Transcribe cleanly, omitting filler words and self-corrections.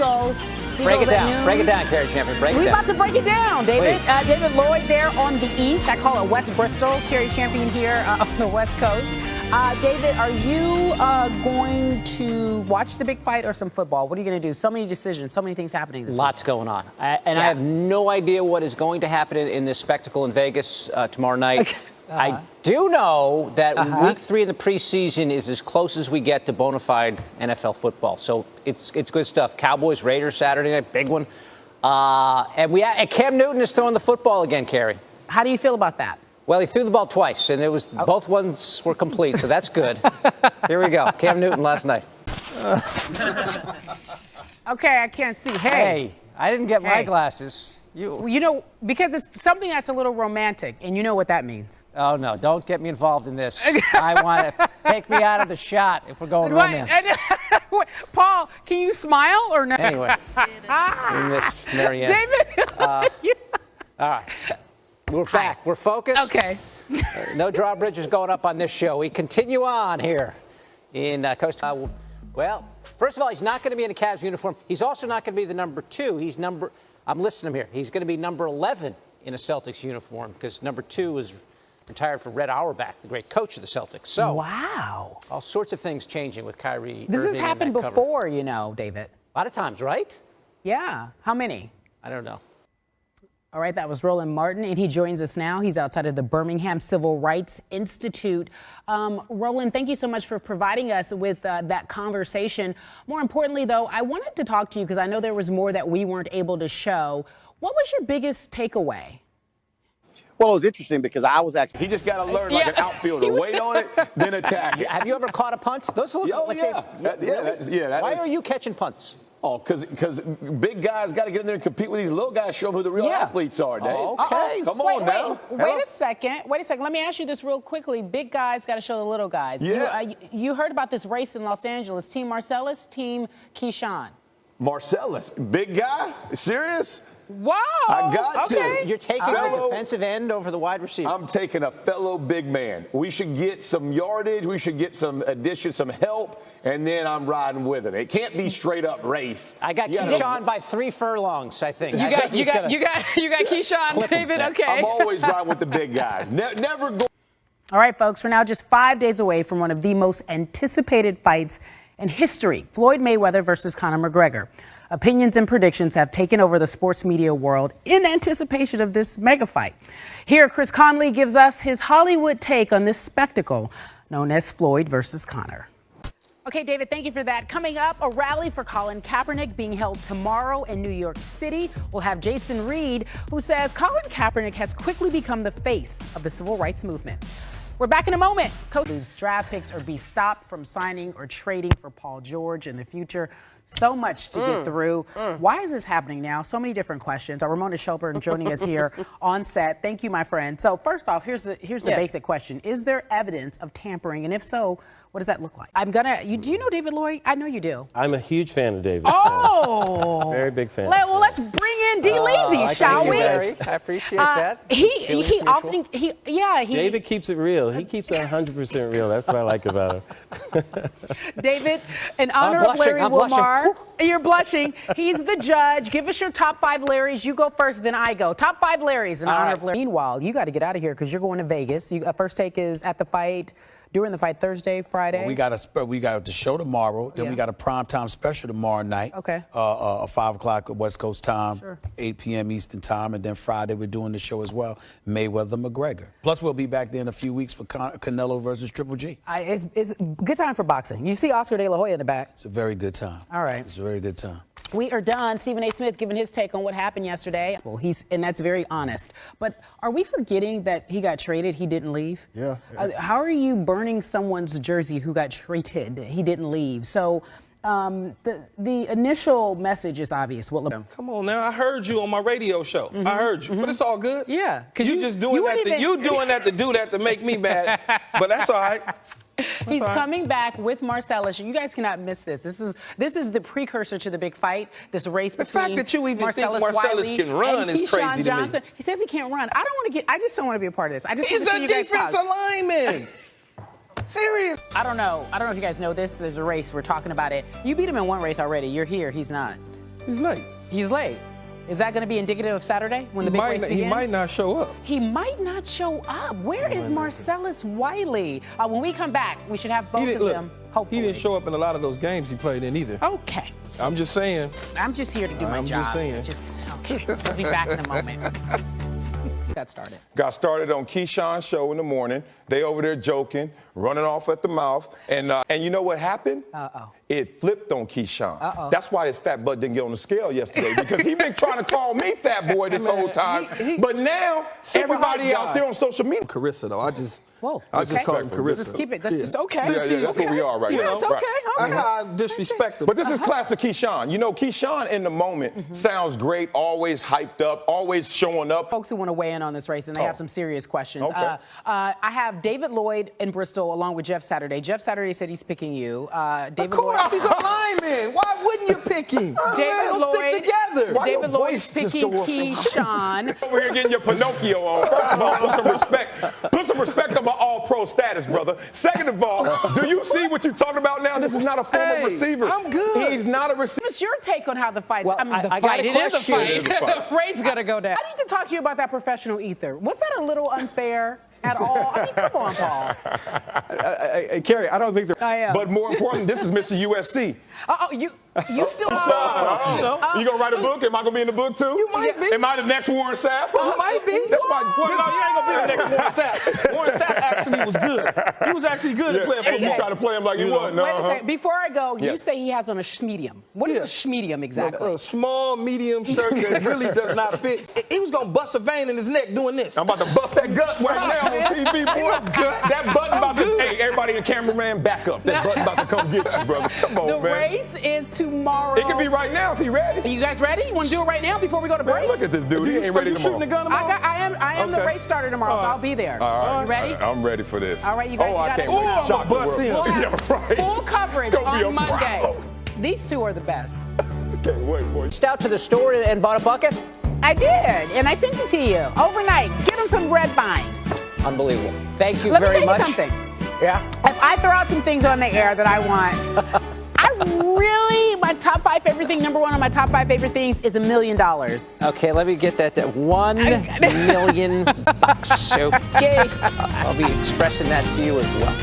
Goes. Break it down. Break it down, Cari Champion. Break it down. We're about to break it down, David. David Lloyd there on the East. I call it West Bristol. Cari Champion here on the West Coast. David, are you going to watch the big fight or some football? What are you going to do? So many decisions, so many things happening this week. Lots going on. I have no idea what is going to happen in this spectacle in Vegas tomorrow night. Okay. I do know that week 3 in the preseason is as close as we get to bona fide NFL football. So it's good stuff. Cowboys, Raiders, Saturday night, big one. And Cam Newton is throwing the football again, Cari. How do you feel about that? Well, he threw the ball twice, and both ones were complete, so that's good. Here we go. Cam Newton last night. Okay, I can't see. Hey, I didn't get my glasses. You know, because it's something that's a little romantic, and you know what that means. Oh, no, don't get me involved in this. I want to take me out of the shot if we're going romance. Paul, can you smile or no? Anyway, we missed Marianne. David. All right, we're back. We're focused. Okay. No drawbridges going up on this show. We continue on here in Costa. Well, first of all, he's not going to be in a Cavs uniform. He's also not going to be the number 2. I'm listing him here. He's going to be number 11 in a Celtics uniform because number 2 was retired for Red Auerbach, the great coach of the Celtics. So, wow. All sorts of things changing with Kyrie. This has happened before, you know, David. A lot of times, right? Yeah. How many? I don't know. All right, that was Roland Martin, and he joins us now. He's outside of the Birmingham Civil Rights Institute. Roland, thank you so much for providing us with that conversation. More importantly, though, I wanted to talk to you because I know there was more that we weren't able to show. What was your biggest takeaway? Well, it was interesting because I was actually... He just got to learn like an outfielder. Wait on it, then attack it. Have you ever caught a punt? Those look Why are you catching punts? Oh, because big guys got to get in there and compete with these little guys, show them who the real athletes are, Dave. Okay. Come on now. Wait a second. Let me ask you this real quickly. Big guys got to show the little guys. Yeah. You heard about this race in Los Angeles. Team Marcellus, Team Keyshawn. Marcellus, big guy? Serious? Wow. I got to. You're taking the defensive end over the wide receiver. I'm taking a fellow big man. We should get some yardage. We should get some addition, some help, and then I'm riding with him. It can't be straight up race. I got Keyshawn by 3 furlongs, I think. You got Keyshawn, David. Okay. I'm always riding with the big guys. Never go. All right, folks. We're now just 5 days away from one of the most anticipated fights in history: Floyd Mayweather versus Conor McGregor. Opinions and predictions have taken over the sports media world in anticipation of this mega fight. Here, Chris Conley gives us his Hollywood take on this spectacle known as Floyd versus Conor. Okay, David, thank you for that. Coming up, a rally for Colin Kaepernick being held tomorrow in New York City. We'll have Jason Reed, who says Colin Kaepernick has quickly become the face of the civil rights movement. We're back in a moment. Coaches, draft picks, or be stopped from signing or trading for Paul George in the future. So much to get through. Why is this happening now? So many different questions. Ramona Shelburne joining us here on set. Thank you, my friend. So first off, here's the basic question. Is there evidence of tampering? And if so, what does that look like? Do you know David Lloyd? I know you do. I'm a huge fan of David. Oh! Very big fan. Well, let's bring in D. Lazy, shall we? I appreciate that. David keeps it real. He keeps it 100% real. That's what I like about him. David, in honor of Larry Wilmar, you're blushing. He's the judge. Give us your top 5 Larrys. You go first, then I go. Top 5 Larrys in honor of Larry. Meanwhile, you got to get out of here because you're going to Vegas. First take is at the fight. During the fight, Thursday, Friday? Well, we got the show tomorrow. Then we got a primetime special tomorrow night. Okay. 5 o'clock West Coast time, Sure. 8 p.m. Eastern time. And then Friday, we're doing the show as well, Mayweather-McGregor. Plus, we'll be back there in a few weeks for Canelo versus Triple G. It's a good time for boxing. You see Oscar De La Hoya in the back. It's a very good time. All right. It's a very good time. We are done. Stephen A. Smith giving his take on what happened yesterday. Well, and that's very honest. But are we forgetting that he got traded? He didn't leave? Yeah. How are you burning someone's jersey who got traded? He didn't leave. So the initial message is obvious. Come on now. I heard you on my radio show. I heard you. But it's all good. Yeah. You just doing that to do that to make me mad. But that's all right. He's coming back with Marcellus. You guys cannot miss this. This is the precursor to the big fight. This race between the fact that you even Marcellus think Marcellus Wiley can run and is crazy Johnson. to me. He says he can't run. I just don't want to be a part of this. I just He's want to see a you guys defensive talk. lineman. Serious. I don't know if you guys know this. There's a race. We're talking about it. You beat him in one race already. You're here. He's not. He's late. He's late. Is that going to be indicative of Saturday when the big race begins? He might not show up. He might not show up. Where is Marcellus Wiley? When we come back, we should have both of them, hopefully. He didn't show up in a lot of those games he played in either. Okay. I'm just saying. I'm just here to do my job. I'm just saying. Okay. We'll be back in a moment. Got started. Got started on Keyshawn's show in the morning. They over there joking, running off at the mouth. And you know what happened? Uh-oh. It flipped on Keyshawn. That's why his fat butt didn't get on the scale yesterday, because he been trying to call me fat boy this whole time. But now everybody out there on social media. Carissa, though. I just call him Carissa. Just keep it. That's just okay. Yeah, that's what we are right now. It's okay. That's how I disrespect him. But this is classic Keyshawn. You know, Keyshawn in the moment sounds great, always hyped up, always showing up. Folks who want to weigh in on this race, and they have some serious questions. Okay. I have David Lloyd in Bristol along with Jeff Saturday. Jeff Saturday said he's picking you. David Of course, Lloyd. he's a lineman. Why wouldn't you pick him? David Lloyd. Stick together. David Lloyd's picking Keyshawn. Over here getting your Pinocchio on. First of all, put some respect. Put some respect on my all-pro status, brother. Second of all, do you see what you're talking about now? This is not a former receiver. I'm good. He's not a receiver. What's your take on how the fight? Well, I mean, the I got fight. a It is a question. fight. It is a fight. The race is gonna go down. I need to talk to you about that professional ether. Was that a little unfair at all? I mean, come on, Paul. Cari, I don't think they're. I am. But more important, this is Mr. USC. You still. You gonna write a book? Am I gonna be in the book too? You might be. Am I the next Warren Sapp? You might be. That's why. Well, no, you ain't gonna be the next Warren Sapp. Warren Sapp actually was good. He was actually good at playing And football. you try to play him like he wasn't. Wait a second. Before I go, you Yes. say he has on a schmedium. What is a schmedium exactly? A small, medium shirt that really does not fit. He was gonna bust a vein in his neck doing this. I'm about to bust that gut right now on TV, boy. That button about to. Hey, everybody, the cameraman, back up. That button about to come get you, brother. Come on, The man. race is tomorrow. It can be right now if he ready. Are you guys ready? You want to do it right now before we go to break? Man, look at this dude. He ain't ready tomorrow. Shooting the gun tomorrow? I am the Okay. race starter tomorrow, so I'll be there. All right. You ready? I'm ready for this. All right, you guys. Oh, you I got can't it. wait to I'm shock the gonna bust world. him. We'll have Yeah, right. full coverage It's gonna be a on Monday. problem. These two are the best. Can't wait, boy. Reached out to the store and bought a bucket? I did, and I sent it to you overnight. Get them some red vines. Unbelievable. Thank you Let very me tell much. you something. Yeah. If I throw out some things on the air that I want, my top 5 favorite thing, number 1 on my top 5 favorite things is $1 million. Okay, let me get that. $1 million. Okay. I'll be expressing that to you as well.